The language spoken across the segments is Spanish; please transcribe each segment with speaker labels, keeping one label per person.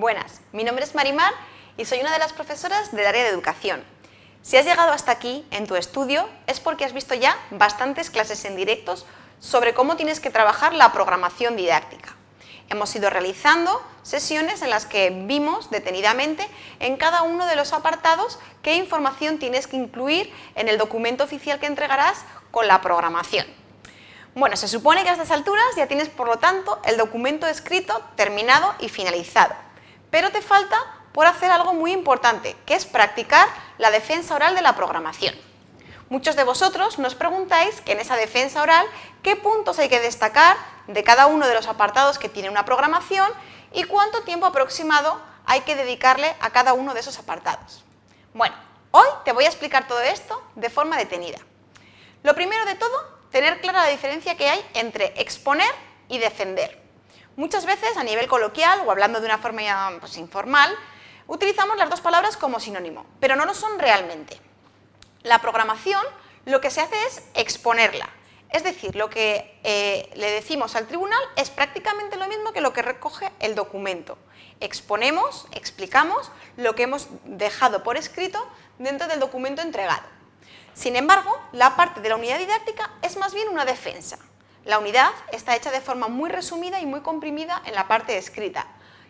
Speaker 1: Buenas, mi nombre es Marimar y soy una de las profesoras del área de educación. Si has llegado hasta aquí en tu estudio es porque has visto ya bastantes clases en directos sobre cómo tienes que trabajar la programación didáctica. Hemos ido realizando sesiones en las que vimos detenidamente en cada uno de los apartados qué información tienes que incluir en el documento oficial que entregarás con la programación. Bueno, se supone que a estas alturas ya tienes, por lo tanto, el documento escrito, terminado y finalizado. Pero te falta por hacer algo muy importante, que es practicar la defensa oral de la programación. Muchos de vosotros nos preguntáis que en esa defensa oral qué puntos hay que destacar de cada uno de los apartados que tiene una programación y cuánto tiempo aproximado hay que dedicarle a cada uno de esos apartados. Bueno, hoy te voy a explicar todo esto de forma detenida. Lo primero de todo, tener clara la diferencia que hay entre exponer y defender. Muchas veces, a nivel coloquial o hablando de una forma informal, utilizamos las dos palabras como sinónimo, pero no lo son realmente. La programación lo que se hace es exponerla, es decir, lo que le decimos al tribunal es prácticamente lo mismo que lo que recoge el documento. Exponemos, explicamos lo que hemos dejado por escrito dentro del documento entregado. Sin embargo, la parte de la unidad didáctica es más bien una defensa. La unidad está hecha de forma muy resumida y muy comprimida en la parte escrita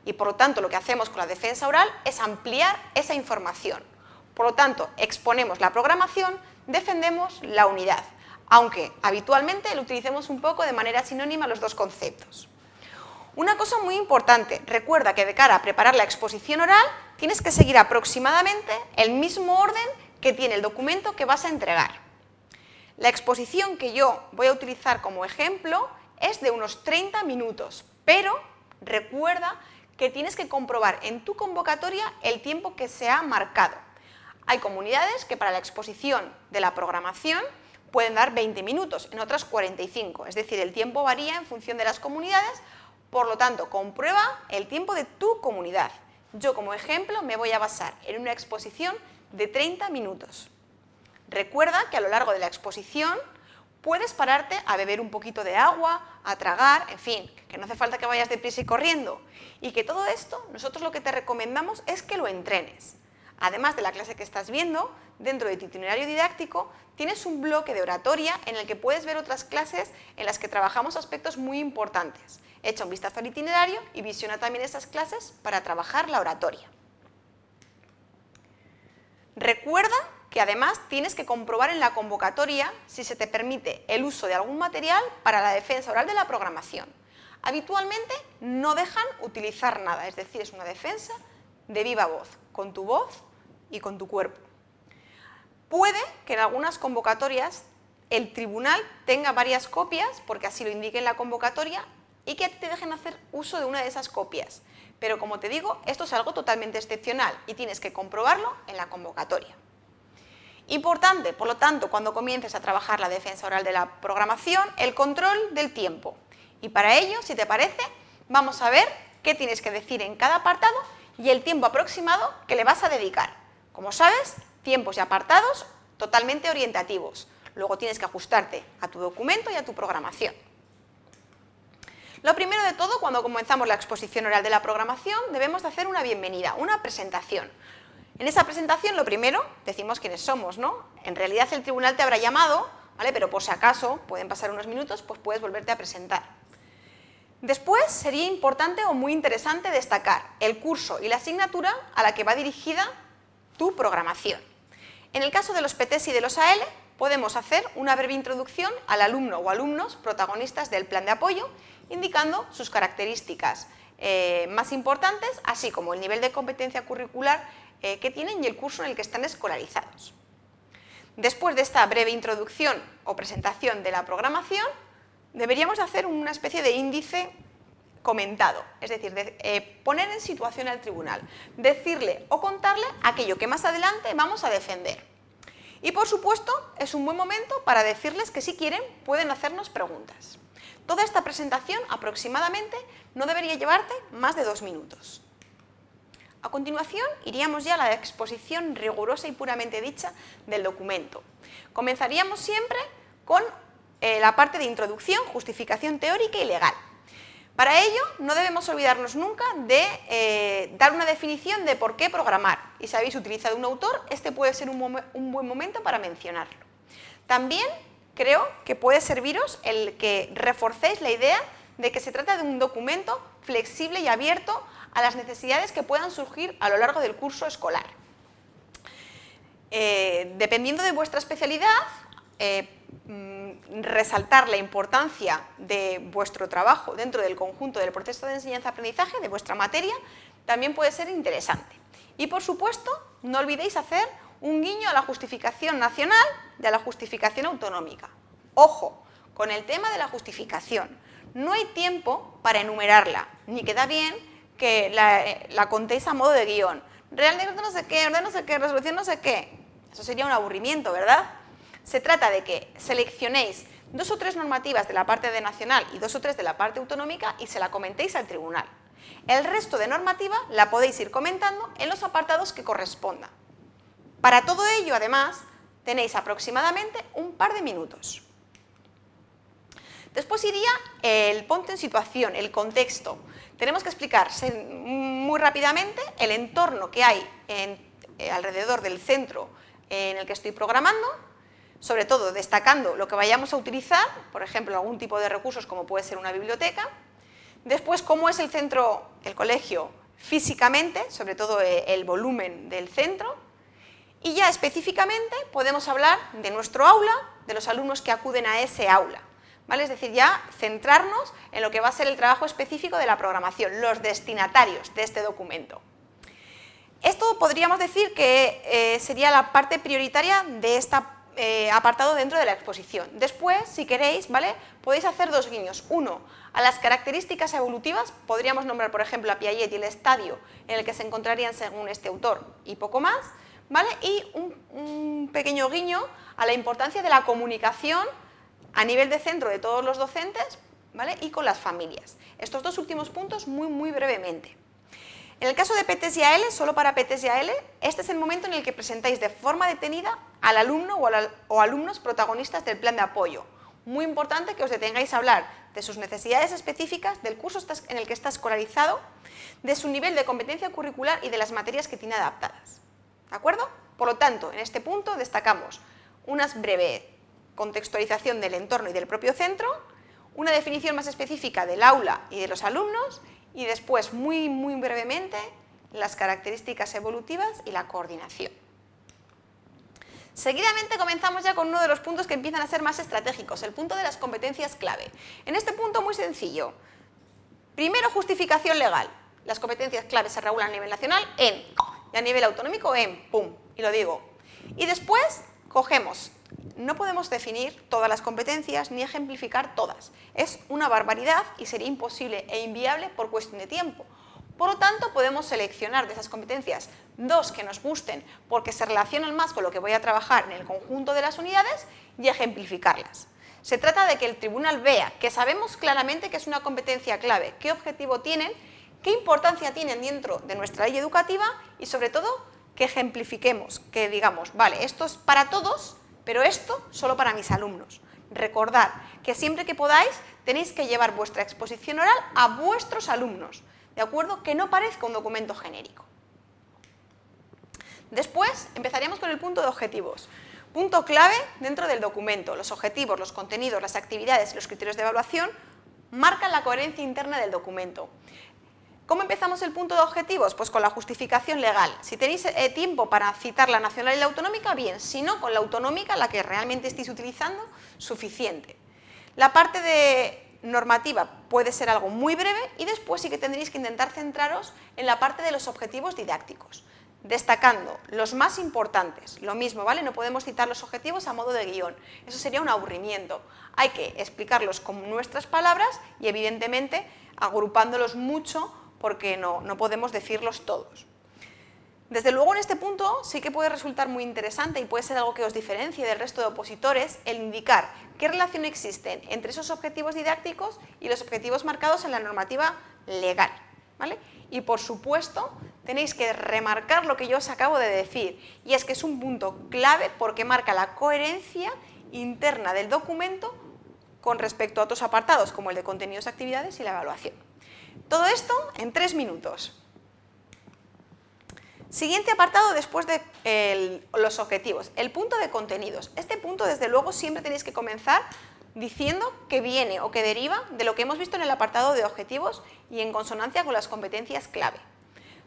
Speaker 1: y por lo tanto lo que hacemos con la defensa oral es ampliar esa información. Por lo tanto, exponemos la programación, defendemos la unidad, aunque habitualmente lo utilicemos un poco de manera sinónima los dos conceptos. Una cosa muy importante, recuerda que de cara a preparar la exposición oral tienes que seguir aproximadamente el mismo orden que tiene el documento que vas a entregar. La exposición que yo voy a utilizar como ejemplo es de unos 30 minutos, pero recuerda que tienes que comprobar en tu convocatoria el tiempo que se ha marcado. Hay comunidades que para la exposición de la programación pueden dar 20 minutos, en otras 45, es decir, el tiempo varía en función de las comunidades, por lo tanto, comprueba el tiempo de tu comunidad. Yo como ejemplo me voy a basar en una exposición de 30 minutos. Recuerda que a lo largo de la exposición puedes pararte a beber un poquito de agua, a tragar, en fin, que no hace falta que vayas deprisa y corriendo. Y que todo esto, nosotros lo que te recomendamos es que lo entrenes. Además de la clase que estás viendo, dentro de tu itinerario didáctico tienes un bloque de oratoria en el que puedes ver otras clases en las que trabajamos aspectos muy importantes. Echa un vistazo al itinerario y visiona también esas clases para trabajar la oratoria. Recuerda que además tienes que comprobar en la convocatoria si se te permite el uso de algún material para la defensa oral de la programación. Habitualmente no dejan utilizar nada, es decir, es una defensa de viva voz, con tu voz y con tu cuerpo. Puede que en algunas convocatorias el tribunal tenga varias copias, porque así lo indique en la convocatoria, y que te dejen hacer uso de una de esas copias. Pero como te digo, esto es algo totalmente excepcional y tienes que comprobarlo en la convocatoria. Importante, por lo tanto, cuando comiences a trabajar la defensa oral de la programación, el control del tiempo. Y para ello, si te parece, vamos a ver qué tienes que decir en cada apartado y el tiempo aproximado que le vas a dedicar. Como sabes, tiempos y apartados totalmente orientativos. Luego tienes que ajustarte a tu documento y a tu programación. Lo primero de todo, cuando comenzamos la exposición oral de la programación, debemos de hacer una bienvenida, una presentación. En esa presentación, lo primero, decimos quiénes somos, ¿no? En realidad el tribunal te habrá llamado, ¿vale? Pero por si acaso, pueden pasar unos minutos, pues puedes volverte a presentar. Después, sería importante o muy interesante destacar el curso y la asignatura a la que va dirigida tu programación. En el caso de los PTs y de los AL, podemos hacer una breve introducción al alumno o alumnos protagonistas del plan de apoyo, indicando sus características más importantes, así como el nivel de competencia curricular que tienen y el curso en el que están escolarizados. Después de esta breve introducción o presentación de la programación, deberíamos hacer una especie de índice comentado, es decir, poner en situación al tribunal, decirle o contarle aquello que más adelante vamos a defender. Y por supuesto, es un buen momento para decirles que si quieren pueden hacernos preguntas. Toda esta presentación aproximadamente no debería llevarte más de 2 minutos. A continuación, iríamos ya a la exposición rigurosa y puramente dicha del documento. Comenzaríamos siempre con la parte de introducción, justificación teórica y legal. Para ello, no debemos olvidarnos nunca de dar una definición de por qué programar. Y si habéis utilizado un autor, este puede ser un buen momento para mencionarlo. También creo que puede serviros el que reforcéis la idea de que se trata de un documento flexible y abierto a las necesidades que puedan surgir a lo largo del curso escolar. Dependiendo de vuestra especialidad, resaltar la importancia de vuestro trabajo dentro del conjunto del proceso de enseñanza-aprendizaje de vuestra materia también puede ser interesante. Y por supuesto, no olvidéis hacer un guiño a la justificación nacional y a la justificación autonómica. Ojo, con el tema de la justificación, no hay tiempo para enumerarla, ni queda bien que la contéis a modo de guión. Real Decreto no sé qué, orden no sé qué, resolución no sé qué. Eso sería un aburrimiento, ¿verdad? Se trata de que seleccionéis 2 o 3 normativas de la parte de nacional y 2 o 3 de la parte autonómica y se la comentéis al tribunal. El resto de normativa la podéis ir comentando en los apartados que correspondan. Para todo ello, además, tenéis aproximadamente un par de minutos. Después iría el ponte en situación, el contexto. Tenemos que explicar muy rápidamente el entorno que hay alrededor del centro en el que estoy programando, sobre todo destacando lo que vayamos a utilizar, por ejemplo, algún tipo de recursos como puede ser una biblioteca. Después, cómo es el centro, el colegio, físicamente, sobre todo el volumen del centro. Y ya específicamente podemos hablar de nuestro aula, de los alumnos que acuden a ese aula, ¿vale? Es decir, ya centrarnos en lo que va a ser el trabajo específico de la programación, los destinatarios de este documento. Esto podríamos decir que sería la parte prioritaria de este apartado dentro de la exposición. Después, si queréis, ¿vale?, podéis hacer 2 guiños. Uno, a las características evolutivas, podríamos nombrar, por ejemplo, a Piaget y el estadio en el que se encontrarían según este autor y poco más, ¿vale? Y un pequeño guiño a la importancia de la comunicación a nivel de centro de todos los docentes, ¿vale?, y con las familias. Estos 2 últimos puntos muy brevemente. En el caso de PTs y AL, solo para PTs y AL, este es el momento en el que presentáis de forma detenida al alumno o alumnos protagonistas del plan de apoyo. Muy importante que os detengáis a hablar de sus necesidades específicas, del curso en el que está escolarizado, de su nivel de competencia curricular y de las materias que tiene adaptadas. ¿De acuerdo? Por lo tanto, en este punto destacamos una breve contextualización del entorno y del propio centro, una definición más específica del aula y de los alumnos, y después, muy brevemente, las características evolutivas y la coordinación. Seguidamente comenzamos ya con uno de los puntos que empiezan a ser más estratégicos, el punto de las competencias clave. En este punto, muy sencillo. Primero, justificación legal. Las competencias clave se regulan a nivel nacional en, y a nivel autonómico en, pum, y lo digo. Y después, cogemos. No podemos definir todas las competencias ni ejemplificar todas. Es una barbaridad y sería imposible e inviable por cuestión de tiempo. Por lo tanto, podemos seleccionar de esas competencias 2 que nos gusten porque se relacionan más con lo que voy a trabajar en el conjunto de las unidades y ejemplificarlas. Se trata de que el tribunal vea que sabemos claramente que es una competencia clave, qué objetivo tienen, qué importancia tienen dentro de nuestra ley educativa y, sobre todo, que ejemplifiquemos, que digamos, vale, esto es para todos, pero esto solo para mis alumnos. Recordad que siempre que podáis tenéis que llevar vuestra exposición oral a vuestros alumnos, ¿de acuerdo? Que no parezca un documento genérico. Después empezaríamos con el punto de objetivos. Punto clave dentro del documento. Los objetivos, los contenidos, las actividades y los criterios de evaluación marcan la coherencia interna del documento. ¿Cómo empezamos el punto de objetivos? Pues con la justificación legal. Si tenéis tiempo para citar la nacional y la autonómica, bien. Si no, con la autonómica, la que realmente estéis utilizando, suficiente. La parte de normativa puede ser algo muy breve y después sí que tendréis que intentar centraros en la parte de los objetivos didácticos, destacando los más importantes. Lo mismo, ¿vale? No podemos citar los objetivos a modo de guión. Eso sería un aburrimiento. Hay que explicarlos con nuestras palabras y, evidentemente, agrupándolos mucho porque no podemos decirlos todos. Desde luego, en este punto sí que puede resultar muy interesante y puede ser algo que os diferencie del resto de opositores el indicar qué relación existe entre esos objetivos didácticos y los objetivos marcados en la normativa legal, ¿vale? Y, por supuesto, tenéis que remarcar lo que yo os acabo de decir, y es que es un punto clave porque marca la coherencia interna del documento con respecto a otros apartados, como el de contenidos, actividades y la evaluación. Todo esto en 3 minutos. Siguiente apartado después de los objetivos, el punto de contenidos. Este punto, desde luego, siempre tenéis que comenzar diciendo que viene o que deriva de lo que hemos visto en el apartado de objetivos y en consonancia con las competencias clave.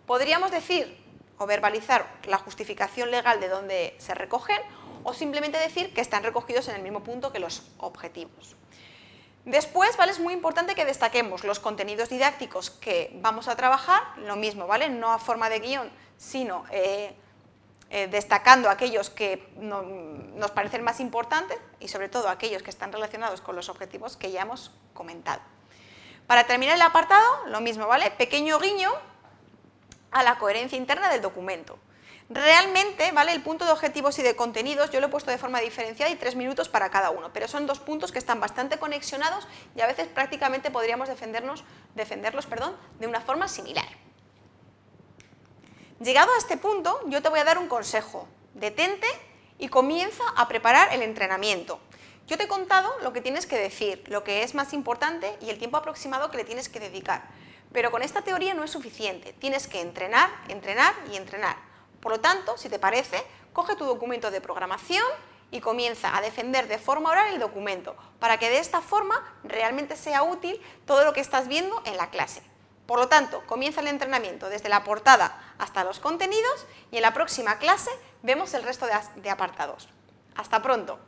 Speaker 1: Podríamos decir o verbalizar la justificación legal de dónde se recogen o simplemente decir que están recogidos en el mismo punto que los objetivos. Después, ¿vale? Es muy importante que destaquemos los contenidos didácticos que vamos a trabajar, lo mismo, ¿vale? No a forma de guión, sino destacando aquellos que nos parecen más importantes y sobre todo aquellos que están relacionados con los objetivos que ya hemos comentado. Para terminar el apartado, lo mismo, ¿vale? Pequeño guiño a la coherencia interna del documento. Realmente, ¿vale? El punto de objetivos y de contenidos yo lo he puesto de forma diferenciada y 3 minutos para cada uno, pero son 2 puntos que están bastante conexionados y a veces prácticamente podríamos defenderlos de una forma similar. Llegado a este punto, yo te voy a dar un consejo. Detente y comienza a preparar el entrenamiento. Yo te he contado lo que tienes que decir, lo que es más importante y el tiempo aproximado que le tienes que dedicar. Pero con esta teoría no es suficiente, tienes que entrenar, entrenar y entrenar. Por lo tanto, si te parece, coge tu documento de programación y comienza a defender de forma oral el documento, para que de esta forma realmente sea útil todo lo que estás viendo en la clase. Por lo tanto, comienza el entrenamiento desde la portada hasta los contenidos y en la próxima clase vemos el resto de apartados. ¡Hasta pronto!